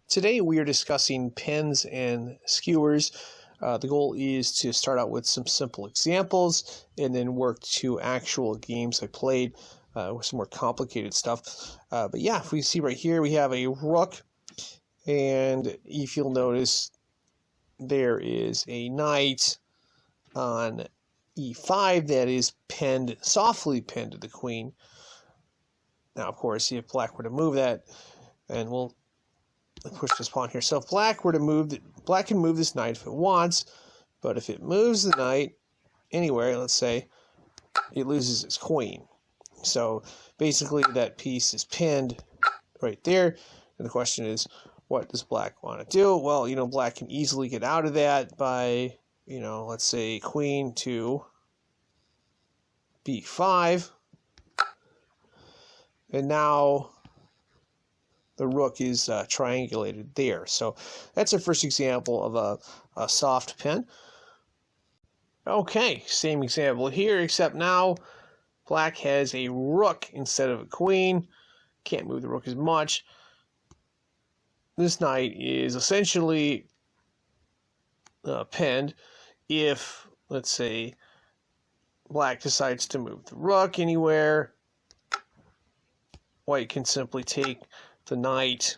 Today we are discussing pens and skewers. The goal is to start out with some simple examples and then work to actual games I played with some more complicated stuff. But yeah, if we see right here, we have a rook, and if you'll notice, there is a knight on e5 that is pinned, softly pinned to the queen. Now, of course, if black were to move that, and we'll push this pawn here. So if black were to move, black can move this knight if it wants, but if it moves the knight anywhere, let's say, it loses its queen. So basically that piece is pinned right there, and the question is, what does black want to do? Well, black can easily get out of that by, let's say queen to b5, and now the rook is triangulated there. So that's our first example of a soft pin. Okay, same example here, except now black has a rook instead of a queen. Can't move the rook as much. This knight is essentially pinned. If, let's say, black decides to move the rook anywhere, white can simply take the knight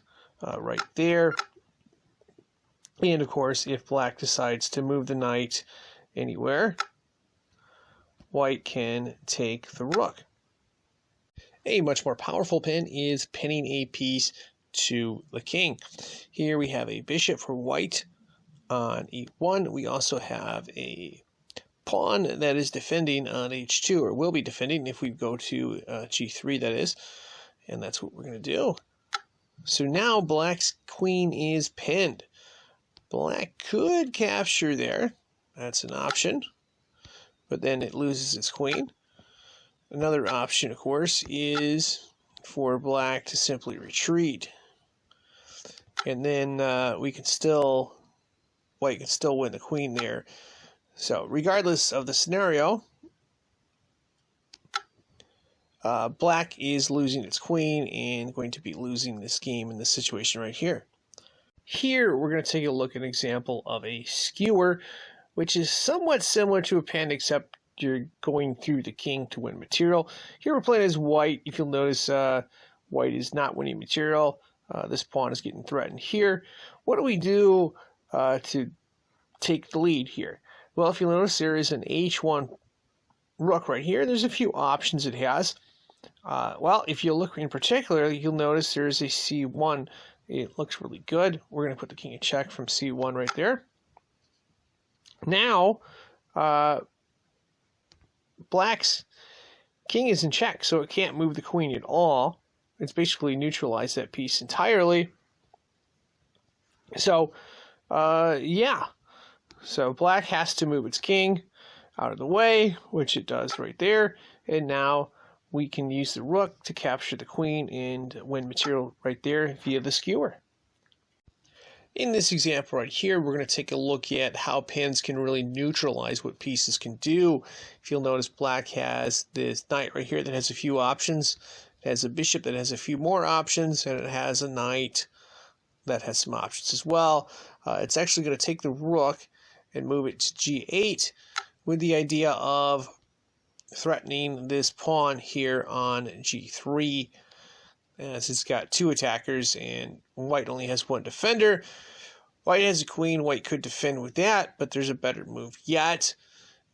right there. And of course, if black decides to move the knight anywhere, white can take the rook. A much more powerful pin is pinning a piece to the king. Here we have a bishop for white on e1. We also have a pawn that is defending on h2, or will be defending if we go to g3, that is. And that's what we're going to do. So now black's queen is pinned. Black could capture there. That's an option. But then it loses its queen. Another option, of course, is for black to simply retreat. And then white can still win the queen there. So regardless of the scenario, black is losing its queen and going to be losing this game in this situation right here. Here we're going to take a look at an example of a skewer, which is somewhat similar to a pin, except you're going through the king to win material. Here we're playing as white. If you'll notice, white is not winning material. This pawn is getting threatened here. What do we do to take the lead here? Well, if you'll notice, there is an h1 rook right here. There's a few options it has. Well, if you look in particular, you'll notice there's a c1. It looks really good. We're going to put the king in check from c1 right there. Now, black's king is in check, so it can't move the queen at all. It's basically neutralized that piece entirely. So, yeah. So black has to move its king out of the way, which it does right there. And now we can use the rook to capture the queen and win material right there via the skewer. In this example right here, we're going to take a look at how pins can really neutralize what pieces can do. If you'll notice, black has this knight right here that has a few options. It has a bishop that has a few more options, and it has a knight that has some options as well. It's actually going to take the rook and move it to g8 with the idea of threatening this pawn here on g3, as it's got two attackers and white only has one defender. White has a queen. White could defend with that, but there's a better move yet.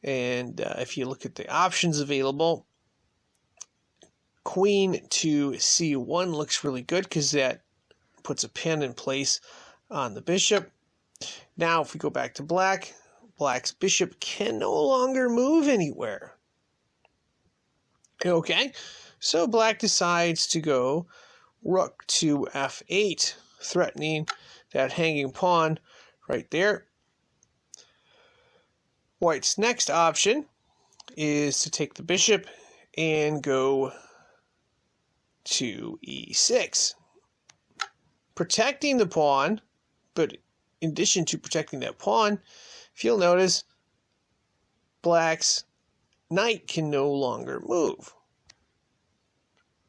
And if you look at the options available, queen to c1 looks really good because that puts a pin in place on the bishop. Now, if we go back to black, black's bishop can no longer move anywhere. Okay, so black decides to go rook to f8, threatening that hanging pawn right there. White's next option is to take the bishop and go to e6, protecting the pawn, but in addition to protecting that pawn, if you'll notice, black's knight can no longer move.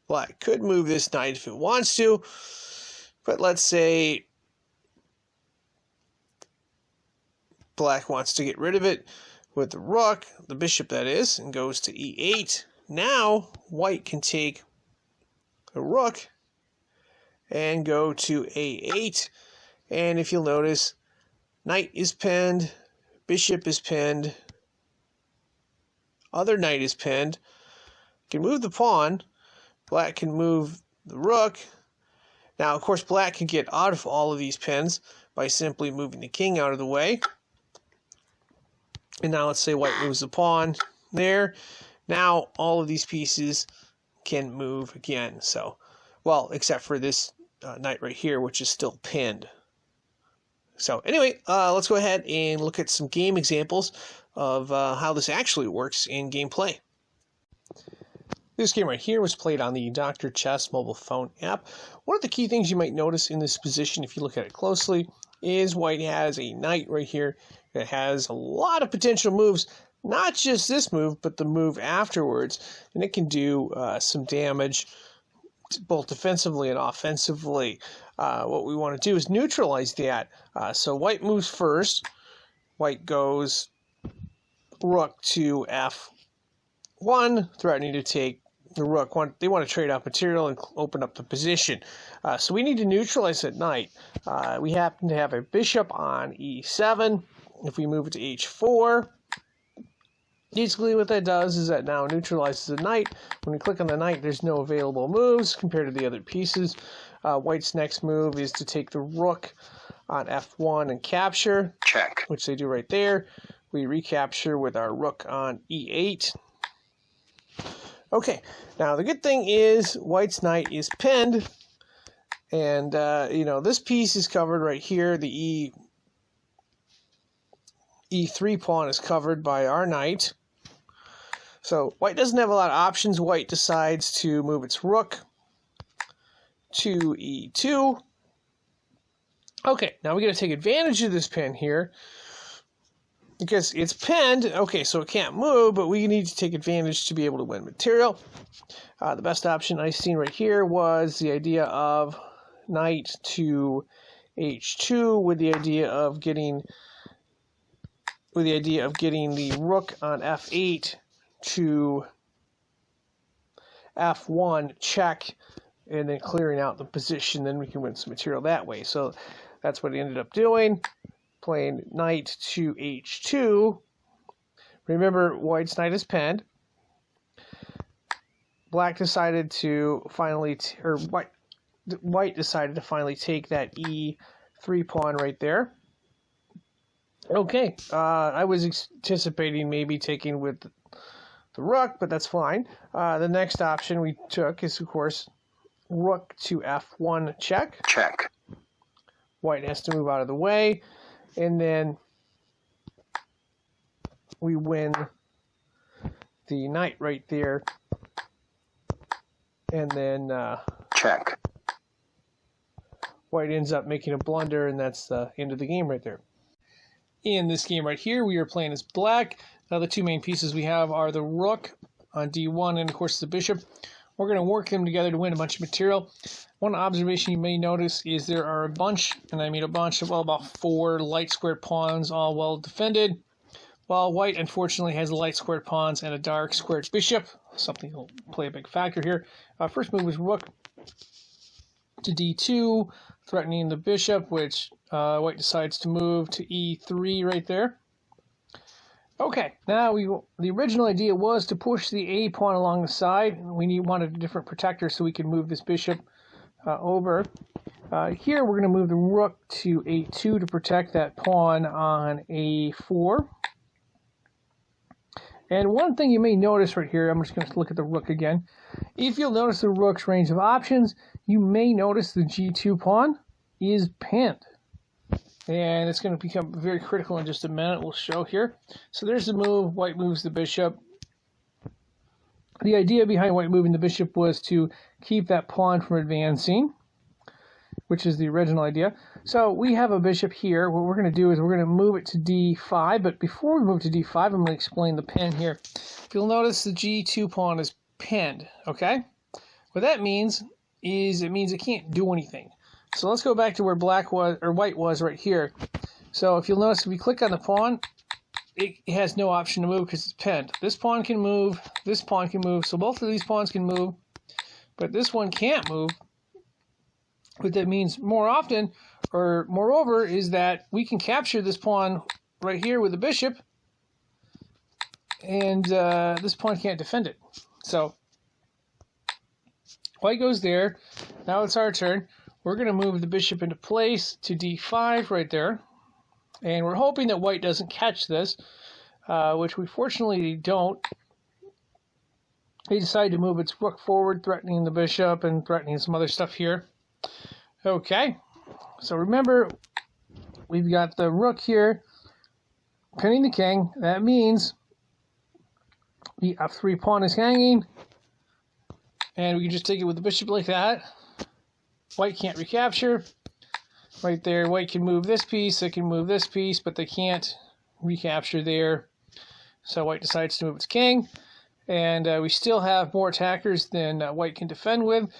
Black could move this knight if it wants to, but let's say Black wants to get rid of it with the rook, the bishop that is, and goes to e8. Now, white can take the rook and go to a8. And if you'll notice, knight is pinned, bishop is pinned, other knight is pinned. Can move the pawn. Black can move the rook. Now, of course, black can get out of all of these pins by simply moving the king out of the way. And now let's say white moves the pawn there. Now all of these pieces can move again. So, well, except for this knight right here, which is still pinned. So anyway, let's go ahead and look at some game examples of how this actually works in gameplay. This game right here was played on the Dr. Chess mobile phone app. One of the key things you might notice in this position, if you look at it closely, is white has a knight right here that has a lot of potential moves. Not just this move, but the move afterwards. And it can do some damage both defensively and offensively. What we want to do is neutralize that. So white moves first. White goes rook to f1, threatening to take the rook. They want to trade off material and open up the position. So we need to neutralize that knight. We happen to have a bishop on e7. If we move it to h4, basically what that does is that now neutralizes the knight. When we click on the knight, there's no available moves compared to the other pieces. White's next move is to take the rook on f1 and capture. Check. Which they do right there. We recapture with our rook on e8. Okay, now the good thing is white's knight is pinned. And, this piece is covered right here. The e3 pawn is covered by our knight. So white doesn't have a lot of options. White decides to move its rook to e2. Okay, now we got to take advantage of this pin here because it's pinned. Okay, so it can't move, but we need to take advantage to be able to win material. The best option I've seen right here was the idea of knight to h2 with the idea of getting the rook on f8 to f1 check, and then clearing out the position. Then we can win some material that way. So that's what he ended up doing, playing knight to h2. Remember, white's knight is pinned. Black decided to finally, white decided to finally take that e3 pawn right there. Okay, I was anticipating maybe taking with the rook, but that's fine. The next option we took is, of course, rook to f1 check. Check. White has to move out of the way, and then we win the knight right there, and then check. White ends up making a blunder, and that's the end of the game right there. In this game right here, we are playing as black. Now the two main pieces we have are the rook on d1 and, of course, the bishop. We're going to work them together to win a bunch of material. One observation you may notice is there are a bunch, and I mean a bunch of, well, about 4 light squared pawns, all well defended, while white, unfortunately, has light squared pawns and a dark squared bishop, something that will play a big factor here. First move is rook to d2, threatening the bishop, which white decides to move to e3 right there. Okay, now the original idea was to push the a pawn along the side. We wanted a different protector so we could move this bishop over. Here we're going to move the rook to a2 to protect that pawn on a4. And one thing you may notice right here, I'm just going to look at the rook again. If you'll notice the rook's range of options, you may notice the g2 pawn is pinned. And it's going to become very critical in just a minute. We'll show here. So there's the move. White moves the bishop. The idea behind white moving the bishop was to keep that pawn from advancing, which is the original idea. So we have a bishop here. What we're going to do is we're going to move it to d5. But before we move to d5, I'm going to explain the pin here. If you'll notice, the g2 pawn is pinned. Okay? What that means is it means it can't do anything. So let's go back to where black was, or white was right here. So if you'll notice, if we click on the pawn, it has no option to move because it's pinned. This pawn can move, this pawn can move, so both of these pawns can move, but this one can't move. What that means more often, or moreover, is that we can capture this pawn right here with the bishop, and this pawn can't defend it. So white goes there. Now it's our turn. We're going to move the bishop into place to d5 right there. And we're hoping that white doesn't catch this, which we fortunately don't. They decide to move its rook forward, threatening the bishop and threatening some other stuff here. Okay, so remember, we've got the rook here pinning the king. That means the f3 pawn is hanging, and we can just take it with the bishop like that. White can't recapture. Right there, white can move this piece, it can move this piece, but they can't recapture there. So white decides to move its king, and we still have more attackers than white can defend with.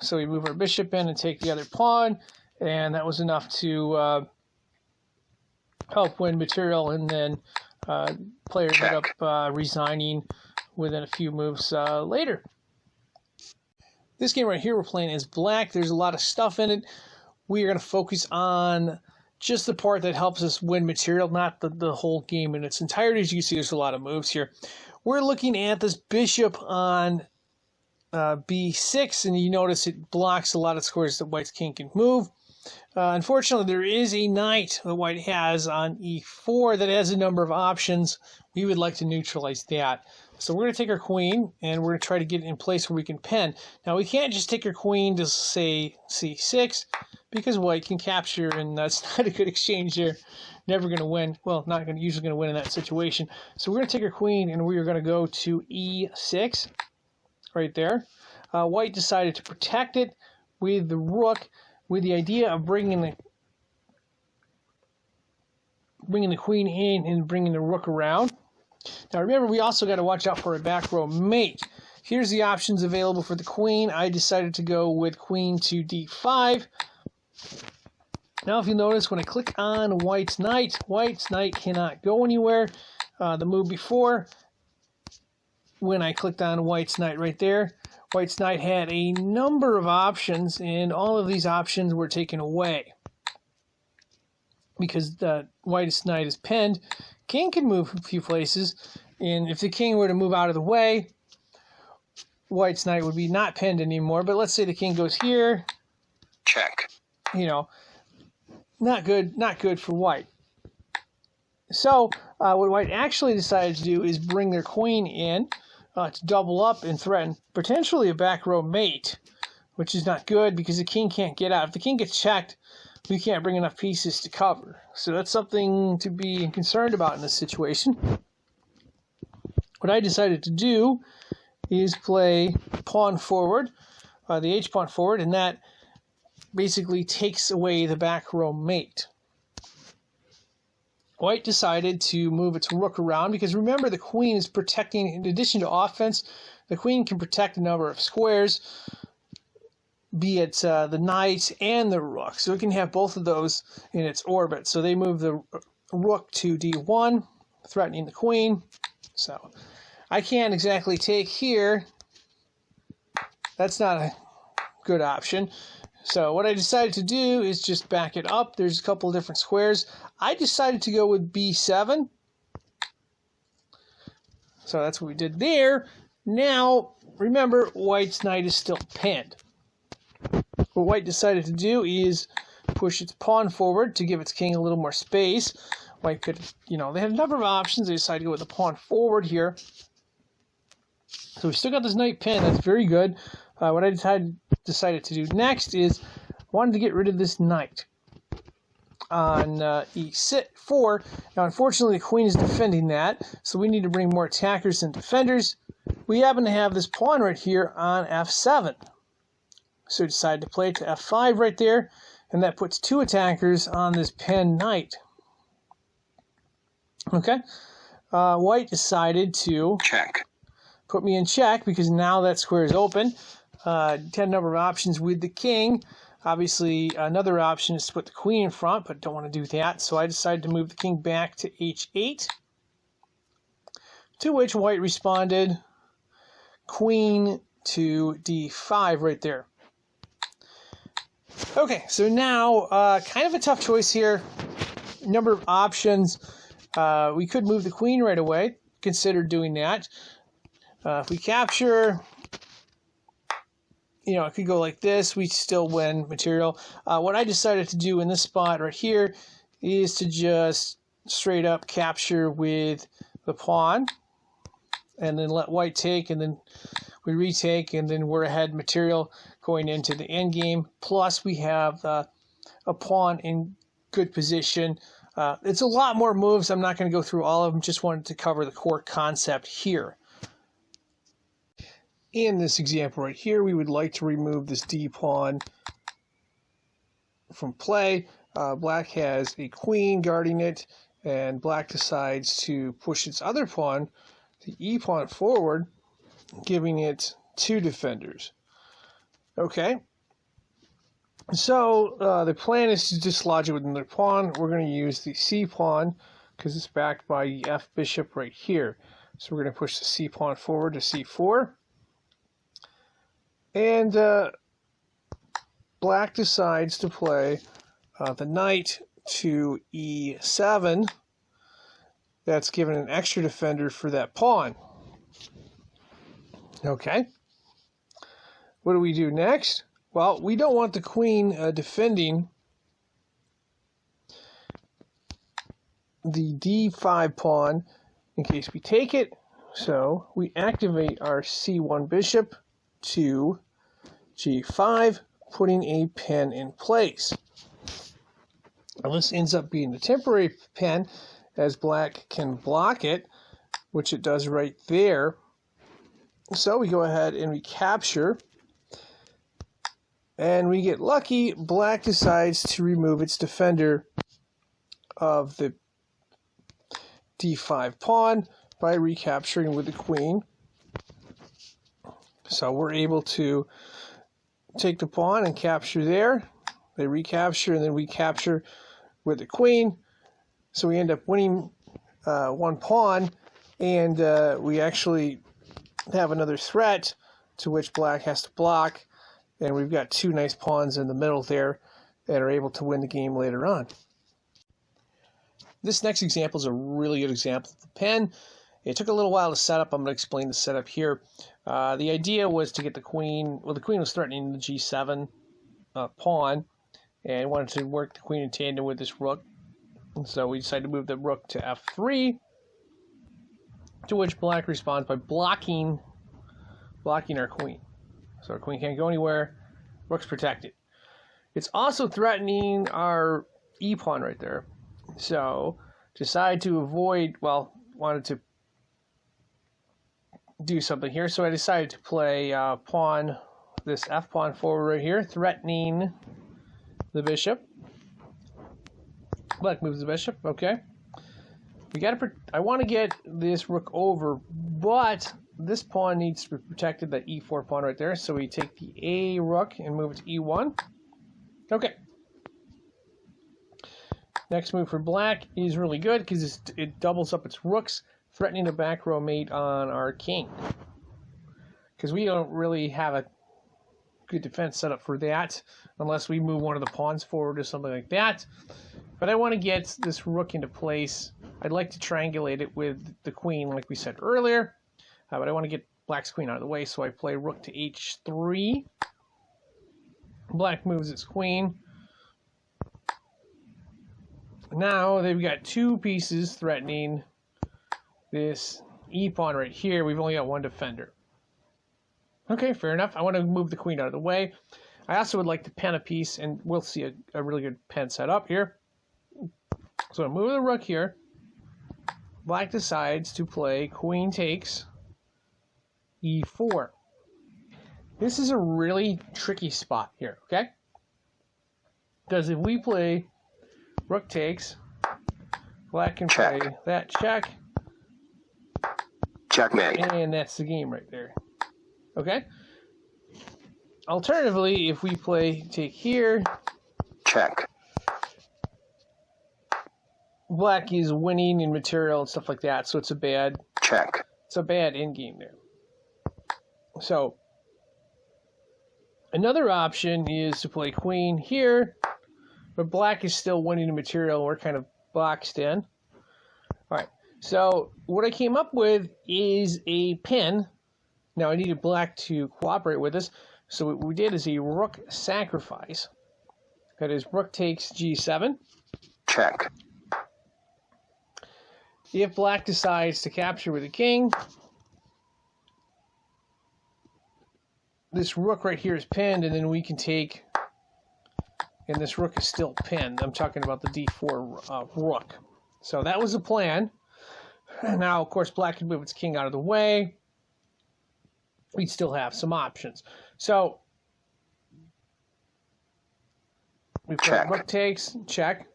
So we move our bishop in and take the other pawn, and that was enough to help win material, and then player ended up resigning within a few moves later. This game right here we're playing is black. There's a lot of stuff in it. We are going to focus on just the part that helps us win material, not the whole game in its entirety. As you can see, there's a lot of moves here. We're looking at this bishop on b6, and you notice it blocks a lot of squares that white's king can move. Unfortunately, there is a knight that white has on e4 that has a number of options. We would like to neutralize that. So we're going to take our queen, and we're going to try to get it in place where we can pin. Now, we can't just take our queen to, say, c6, because white can capture, and that's not a good exchange there. Never going to win. Well, not usually going to win in that situation. So we're going to take our queen, and we are going to go to e6, right there. White decided to protect it with the rook, with the idea of bringing the queen in and bringing the rook around. Now remember, we also got to watch out for a back row mate. Here's the options available for the queen. I decided to go with queen to d5. Now if you notice, when I click on white's knight cannot go anywhere. The move before, when I clicked on white's knight right there, white's knight had a number of options, and all of these options were taken away. Because the white's knight is pinned, king can move a few places, and if the king were to move out of the way, white's knight would be not pinned anymore. But let's say the king goes here. Check. You know, not good for white. So what white actually decided to do is bring their queen in to double up and threaten potentially a back row mate, which is not good because the king can't get out. If the king gets checked, we can't bring enough pieces to cover. So that's something to be concerned about in this situation. What I decided to do is play pawn forward, the h-pawn forward, and that basically takes away the back row mate. White decided to move its rook around because remember, the queen is protecting, in addition to offense, the queen can protect a number of squares, be it the knight and the rook. So it can have both of those in its orbit. So they move the rook to d1, threatening the queen. So I can't exactly take here. That's not a good option. So what I decided to do is just back it up. There's a couple of different squares. I decided to go with b7. So that's what we did there. Now, remember, white's knight is still pinned. What white decided to do is push its pawn forward to give its king a little more space. White could, they had a number of options. They decided to go with the pawn forward here. So we still got this knight pinned. That's very good. What I decided to do next is wanted to get rid of this knight on e4. Now, unfortunately, the queen is defending that, so we need to bring more attackers and defenders. We happen to have this pawn right here on f7. So we decided to play to f5 right there, and that puts two attackers on this pinned knight. Okay. White decided to put me in check because now that square is open. Had a number of options with the king. Obviously, another option is to put the queen in front, but don't want to do that. So I decided to move the king back to h8, to which white responded queen to d5 right there. Okay, so now kind of a tough choice here. Number of options. We could move the queen right away. Consider doing that. If we capture, it could go like this. We still win material. What I decided to do in this spot right here is to just straight up capture with the pawn and then let white take, and then we retake, and then we're ahead material going into the end game. Plus we have a pawn in good position. It's a lot more moves. I'm not going to go through all of them. Just wanted to cover the core concept here. In this example right here, we would like to remove this D pawn from play. Black has a queen guarding it, and black decides to push its other pawn, the E pawn, forward, giving it 2 defenders. Okay. So the plan is to dislodge it with another pawn. We're going to use the C pawn because it's backed by the F bishop right here. So we're going to push the C pawn forward to C4. And black decides to play the knight to E7. That's given an extra defender for that pawn. Okay. What do we do next? Well, we don't want the queen defending the D5 pawn in case we take it. So we activate our C1 bishop to G5, putting a pen in place. Now this ends up being the temporary pen, as black can block it, which it does right there. So we go ahead and we capture, and we get lucky. Black decides to remove its defender of the D5 pawn by recapturing with the queen. So we're able to take the pawn and capture there. They recapture, and then we capture with the queen. So we end up winning 1 pawn, and we actually have another threat to which black has to block. And we've got 2 nice pawns in the middle there that are able to win the game later on. This next example is a really good example of the pen. It took a little while to set up. I'm going to explain the setup here. The idea was to get the queen. Well, the queen was threatening the G7 pawn, and wanted to work the queen in tandem with this rook. And so we decided to move the rook to F3, to which black responds by blocking our queen. So our queen can't go anywhere. Rook's protected. It's also threatening our E pawn right there. So decided to avoid, wanted to do something here. So I decided to play this F pawn forward right here, threatening the bishop. Black moves the bishop. Okay. I want to get this rook over, but this pawn needs to be protected, that E4 pawn right there. So we take the A rook and move it to E1. Okay. Next move for black is really good because it doubles up its rooks, threatening a back row mate on our king. Because we don't really have a good defense set up for that unless we move one of the pawns forward or something like that. But I want to get this rook into place. I'd like to triangulate it with the queen like we said earlier. But I want to get black's queen out of the way, so I play rook to H3. Black moves its queen. Now they've got 2 pieces threatening this E pawn right here. We've only got 1 defender. Okay, fair enough. I want to move the queen out of the way. I also would like to pen a piece, and we'll see a really good pen set up here. So I move the rook here. Black decides to play queen takes E4. This is a really tricky spot here, okay? Because if we play rook takes, black can play that check. Checkmate. And that's the game right there. Okay? Alternatively, if we take here, check. black is winning in material and stuff like that, so it's a bad check. It's a bad endgame there. So another option is to play queen here, but black is still winning the material. We're kind of boxed in. All right. So what I came up with is a pin. Now I needed black to cooperate with us. So what we did is a Rook Sacrifice. That is, rook takes g7. Check. If black decides to capture with a king, this rook right here is pinned, and then we can take, and this rook is still pinned. I'm talking about the d4 rook. So that was the plan. Now, of course, black can move its king out of the way. We'd still have some options. So we've got rook takes, check.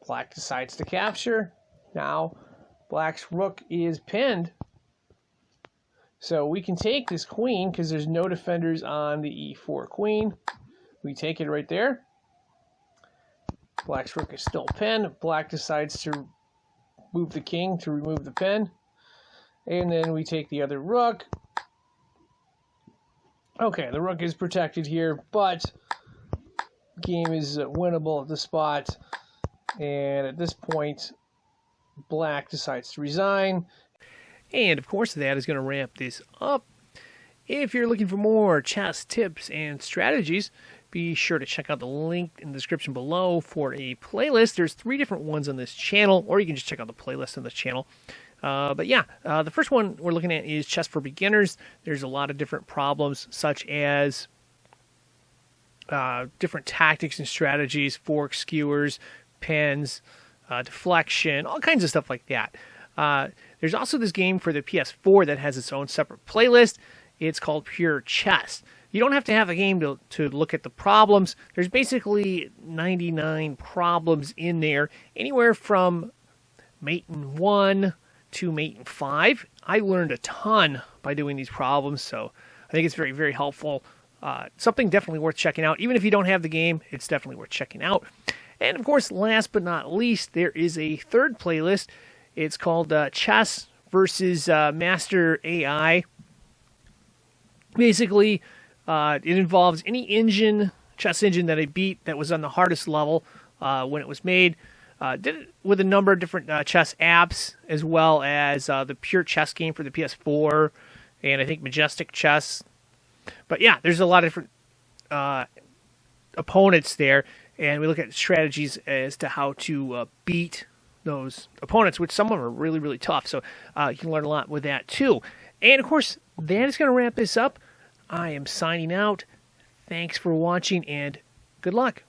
Black decides to capture. Now black's rook is pinned. So we can take this queen because there's no defenders on the e4 queen. We take it right there. Black's rook is still pinned. Black decides to move the king to remove the pin. And then we take the other rook. Okay, the rook is protected here, but game is winnable at the spot. And at this point, black decides to resign. And of course, that is going to wrap this up. If you're looking for more chess tips and strategies, be sure to check out the link in the description below for a playlist. There's 3 different ones on this channel, or you can just check out the playlist on this channel. But yeah, the first one we're looking at is Chess for Beginners. There's a lot of different problems, such as different tactics and strategies, forks, skewers, pins, deflection, all kinds of stuff like that. There's also this game for the PS4 that has its own separate playlist. It's called Pure Chess. You don't have to have a game to look at the problems. There's basically 99 problems in there, anywhere from mate in 1 to mate in 5. I learned a ton by doing these problems, so I think it's very, very helpful. Something definitely worth checking out. Even if you don't have the game, it's definitely worth checking out. And of course, last but not least, there is a third playlist. It's called Chess versus Master AI. Basically, it involves any chess engine that I beat that was on the hardest level when it was made. Did it with a number of different chess apps, as well as the Pure Chess game for the PS4, and I think Majestic Chess. But yeah, there's a lot of different opponents there, and we look at strategies as to how to beat those opponents, which some of them are really, really tough. So you can learn a lot with that too. And of course, that is going to wrap this up. I am signing out. Thanks for watching, and good luck.